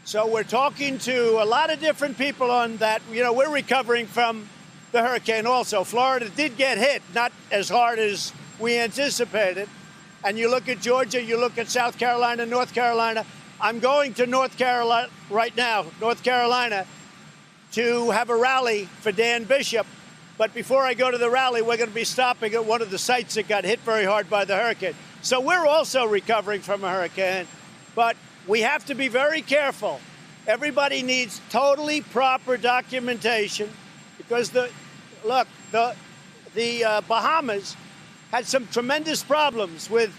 So we're talking to a lot of different people on that. You know, we're recovering from the hurricane also. Florida did get hit, not as hard as we anticipated. And you look at Georgia, you look at South Carolina, North Carolina. I'm going to North Carolina right now, North Carolina, to have a rally for Dan Bishop. But before I go to the rally, we're going to be stopping at one of the sites that got hit very hard by the hurricane. So we're also recovering from a hurricane, but we have to be very careful. Everybody needs totally proper documentation because the Bahamas had some tremendous problems with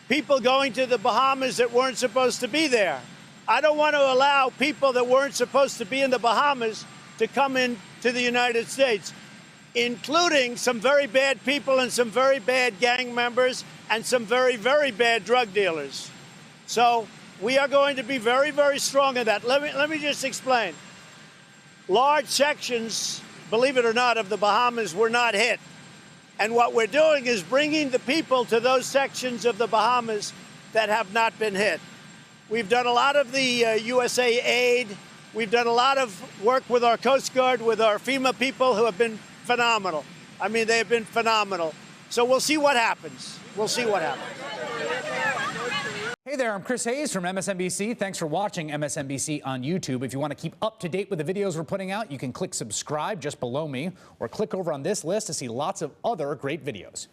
people going to the Bahamas that weren't supposed to be there. I don't want to allow people that weren't supposed to be in the Bahamas to come into the United States, including some very bad people and some very bad gang members and some very, very bad drug dealers. So we are going to be very, very strong in that. Let me just explain. Large sections, believe it or not, of the Bahamas were not hit. And what we're doing is bringing the people to those sections of the Bahamas that have not been hit. We've done a lot of the USA Aid. We've done a lot of work with our Coast Guard, with our FEMA people who have been phenomenal. I mean, they have been phenomenal. So we'll see what happens. We'll see what happens. Hey there, I'm Chris Hayes from MSNBC. Thanks for watching MSNBC on YouTube. If you want to keep up to date with the videos we're putting out, you can click subscribe just below me or click over on this list to see lots of other great videos.